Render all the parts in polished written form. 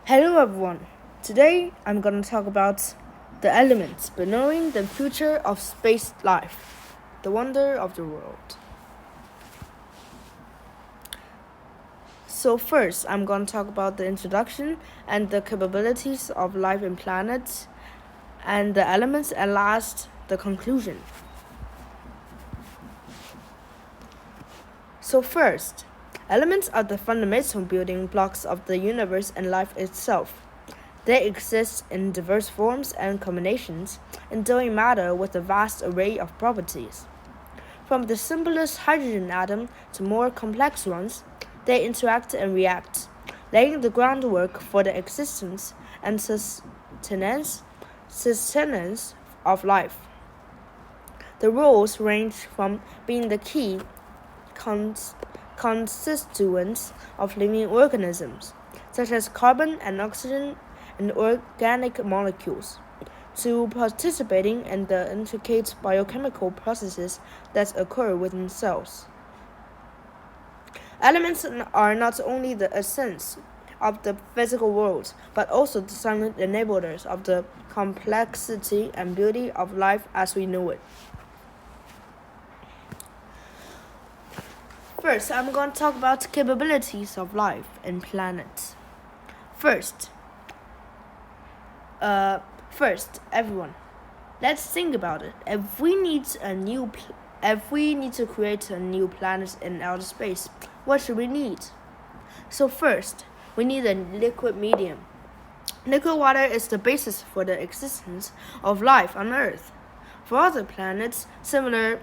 Hello everyone. Today I'm going to talk about the elements, but knowing the future of space life, the wonder of the world. So first, I'm going to talk about the introduction and the capabilities of life in planets, and the elements, and last, the conclusion. So first, elements are the fundamental building blocks of the universe and life itself. They exist in diverse forms and combinations, endowing matter with a vast array of properties. From the simplest hydrogen atom to more complex ones, they interact and react, laying the groundwork for the existence and sustenance of life. The roles range from being the key constituents of living organisms, such as carbon and oxygen and organic molecules, to participating in the intricate biochemical processes that occur within cells. Elements are not only the essence of the physical world, but also the silent enablers of the complexity and beauty of life as we know it. First, I'm going to talk about capabilities of life in planets. First, everyone, let's think about it. If we need to create a new planet in outer space, what should we need? So first, we need a liquid medium. Liquid water is the basis for the existence of life on Earth. For other planets, similar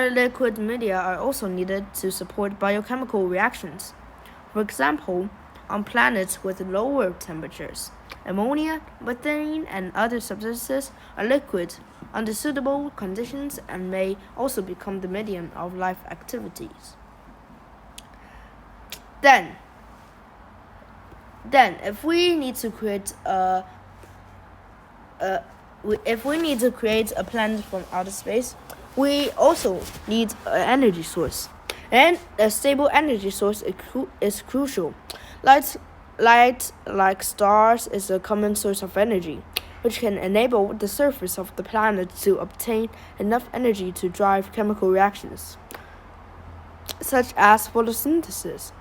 liquid media are also needed to support biochemical reactions. For example, on planets with lower temperatures, ammonia, methane, and other substances are liquid under suitable conditions and may also become the medium of life activities. Then, if we need to create a planet from outer space, we also need an energy source, and a stable energy source is crucial. Light, like stars, is a common source of energy, which can enable the surface of the planet to obtain enough energy to drive chemical reactions, such as photosynthesis.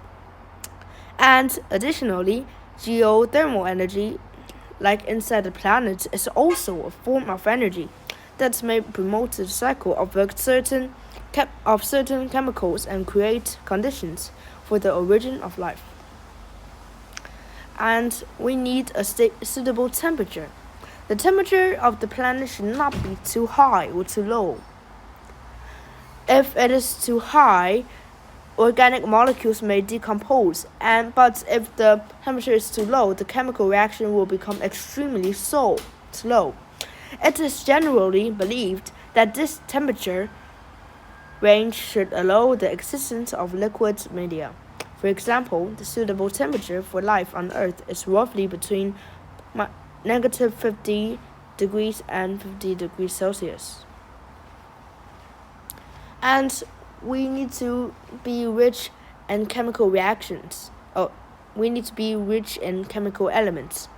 And additionally, geothermal energy, like inside the planet, is also a form of energy that may promote the cycle of certain chemicals and create conditions for the origin of life. And we need a suitable temperature. The temperature of the planet should not be too high or too low. If it is too high, organic molecules may decompose, but if the temperature is too low, the chemical reaction will become extremely slow. It is generally believed that this temperature range should allow the existence of liquid media. For example, the suitable temperature for life on Earth is roughly between negative 50 degrees and 50 degrees Celsius. And we need to be rich in chemical reactions. We need to be rich in chemical elements.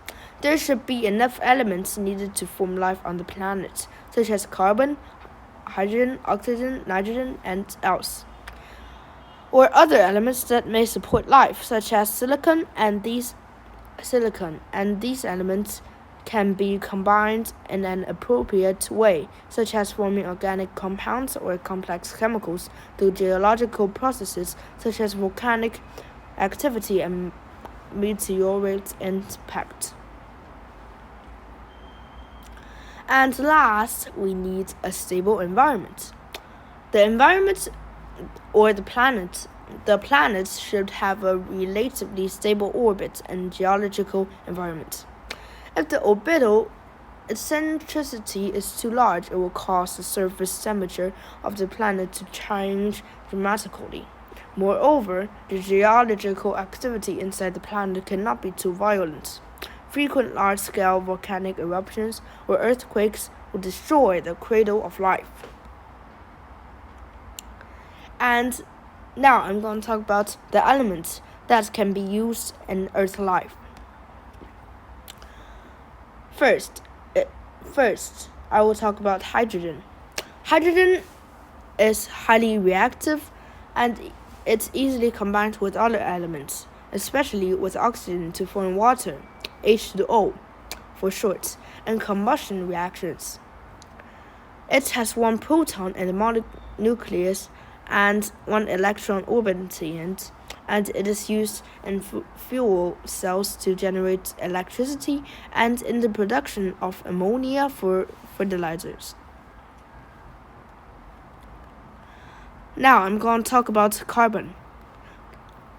There should be enough elements needed to form life on the planet, such as carbon, hydrogen, oxygen, nitrogen, and else, or other elements that may support life, such as silicon, and these elements can be combined in an appropriate way, such as forming organic compounds or complex chemicals through geological processes such as volcanic activity and meteorite impact. And last, we need a stable environment. The planets should have a relatively stable orbit and geological environment. If the orbital eccentricity is too large, it will cause the surface temperature of the planet to change dramatically. Moreover, the geological activity inside the planet cannot be too violent. Frequent large-scale volcanic eruptions or earthquakes will destroy the cradle of life. And now I'm going to talk about the elements that can be used in Earth life. First, uh, first, I will talk about hydrogen. Hydrogen is highly reactive and it's easily combined with other elements, especially with oxygen to form water, H2O for short, and combustion reactions. It has one proton in the nucleus and one electron orbiting it, and it is used in fuel cells to generate electricity and in the production of ammonia for fertilizers. Now I'm going to talk about carbon.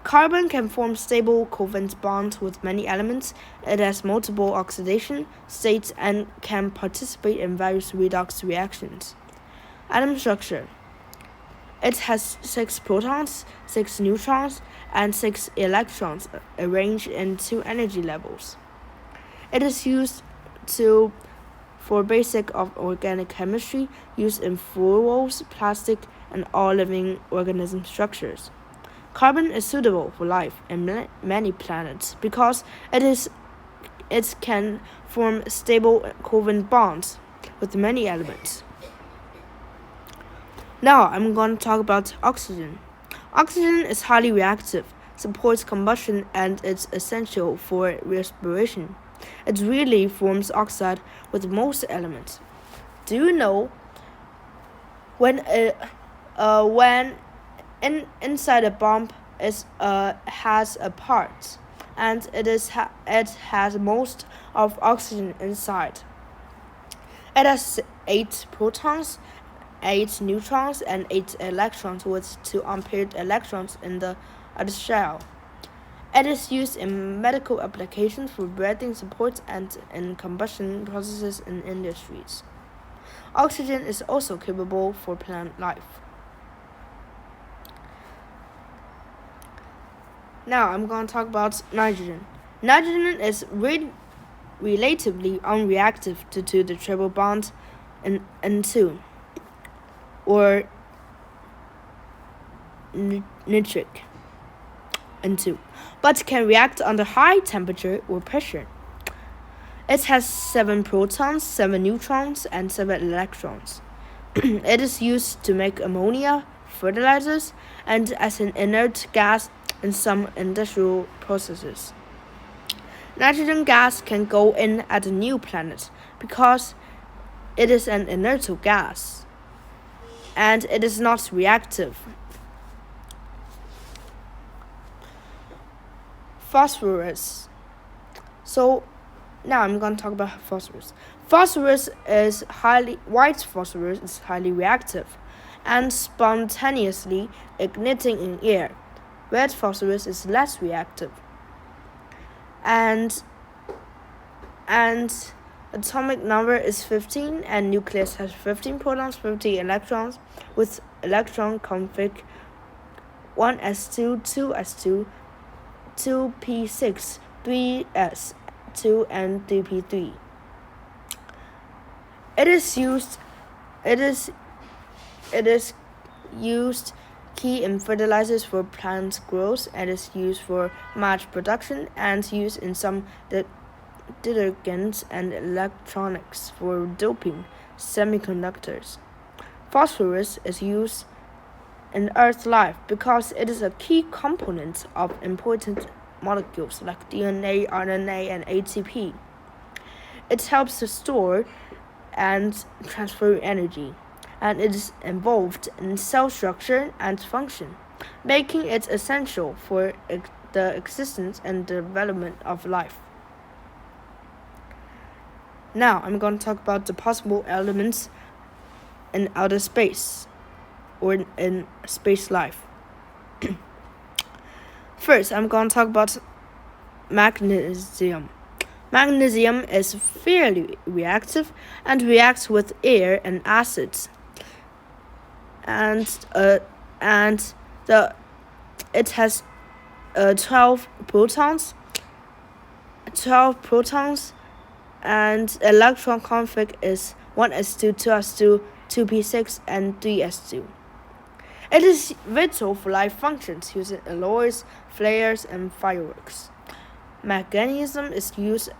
Carbon can form stable covalent bonds with many elements. It has multiple oxidation states and can participate in various redox reactions. Atom structure. It has 6 protons, 6 neutrons, and 6 electrons arranged in 2 energy levels. It is used for basic of organic chemistry, used in fuels, plastic, and all living organism structures. Carbon is suitable for life in many planets because it can form stable covalent bonds with many elements. Now I'm going to talk about oxygen. Oxygen is highly reactive, supports combustion, and is essential for respiration. It really forms oxide with most elements. Do you know when inside a bomb has a part, and it has most of oxygen inside? It has 8 protons, 8 neutrons, and 8 electrons with 2 unpaired electrons in the other shell. It is used in medical applications for breathing support and in combustion processes in industries. Oxygen is also capable for plant life. Now I'm going to talk about nitrogen. Nitrogen is relatively unreactive due to the triple bond in N2 or nitric N2, but can react under high temperature or pressure. It has 7 protons, 7 neutrons, and 7 electrons. It is used to make ammonia, fertilizers, and as an inert gas in some industrial processes. Nitrogen gas can go in at a new planet because it is an inert gas and it is not reactive. Phosphorus. So now I'm going to talk about phosphorus. White phosphorus is highly reactive and spontaneously igniting in air. Red phosphorus is less reactive. And atomic number is 15 and nucleus has 15 protons, 50 electrons with electron config 1s2, 2s2, 2p6, 3s2, and 3p3. It is used key in fertilizers for plant growth and is used for mass production and used in some detergents and electronics for doping semiconductors. Phosphorus is used in Earth life because it is a key component of important molecules like DNA, RNA, and ATP. It helps to store and transfer energy, and it is involved in cell structure and function, making it essential for the existence and development of life. Now I'm going to talk about the possible elements in outer space or in space life. First, I'm going to talk about magnesium. Magnesium is fairly reactive and reacts with air and acids. It has 12 protons, and electron config is 1s2, 2s2, 2p6, and 3s2. It is vital for life functions using alloys, flares, and fireworks. Magnesium is used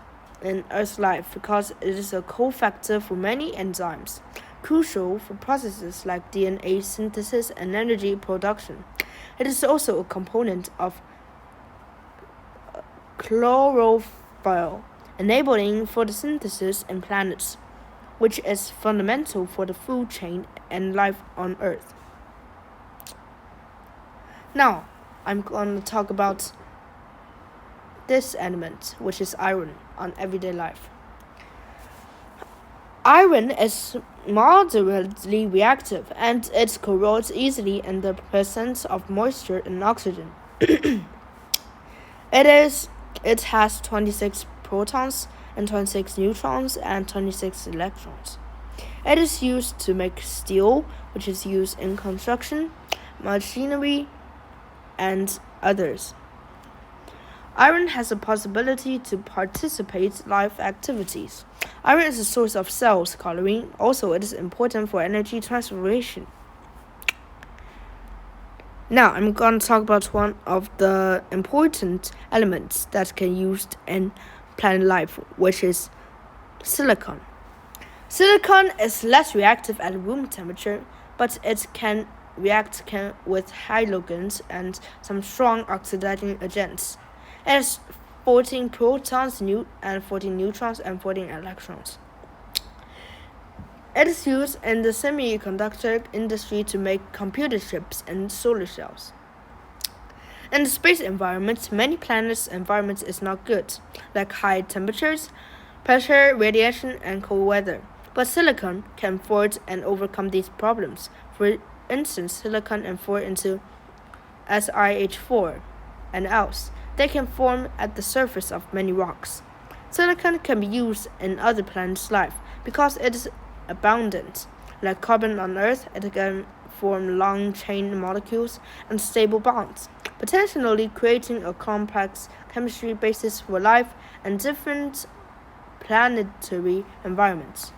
in Earth's life because it is a cofactor for many enzymes, crucial for processes like DNA synthesis and energy production. It is also a component of chlorophyll, enabling photosynthesis in planets, which is fundamental for the food chain and life on Earth. Now, I'm going to talk about this element, which is iron, on everyday life. Iron is moderately reactive and it corrodes easily in the presence of moisture and oxygen. It has 26 protons and 26 neutrons and 26 electrons. It is used to make steel, which is used in construction, machinery, and others. Iron has the possibility to participate in life activities. Iron is a source of cells coloring. Also, it is important for energy transformation. Now, I'm going to talk about one of the important elements that can be used in planet life, which is silicon. Silicon is less reactive at room temperature, but it can react with halogens and some strong oxidizing agents. It has 14 protons and 14 neutrons and 14 electrons. It is used in the semiconductor industry to make computer chips and solar cells. In the space environment, many planets' environment is not good, like high temperatures, pressure, radiation, and cold weather. But silicon can afford and overcome these problems. For instance, silicon can fall into SiH4 and else. They can form at the surface of many rocks. Silicon can be used in other planets' life because it is abundant. Like carbon on Earth, it can form long-chain molecules and stable bonds, potentially creating a complex chemistry basis for life in different planetary environments.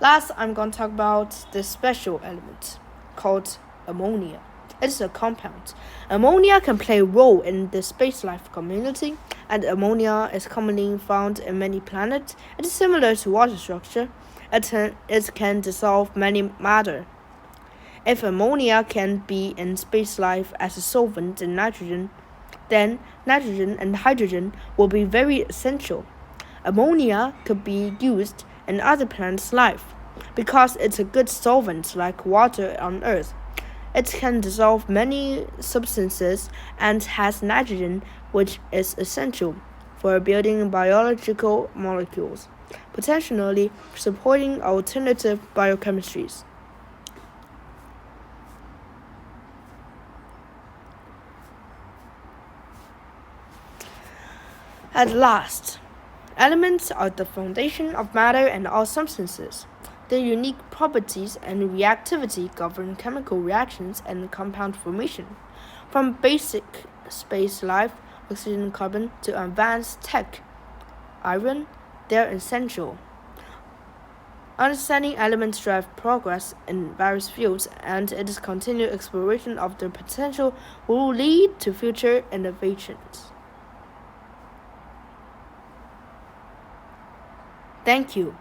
Last, I'm going to talk about this special element called ammonia. It is a compound. Ammonia can play a role in the space life community, and ammonia is commonly found in many planets. It is similar to water structure. It can dissolve many matter. If ammonia can be in space life as a solvent in nitrogen, then nitrogen and hydrogen will be very essential. Ammonia could be used in other planets' life because it's a good solvent like water on Earth. It can dissolve many substances and has nitrogen, which is essential for building biological molecules, potentially supporting alternative biochemistries. At last, elements are the foundation of matter and all substances. Their unique properties and reactivity govern chemical reactions and compound formation. From basic space life, oxygen and carbon, to advanced tech, iron, they are essential. Understanding elements drives progress in various fields, and its continued exploration of their potential will lead to future innovations. Thank you.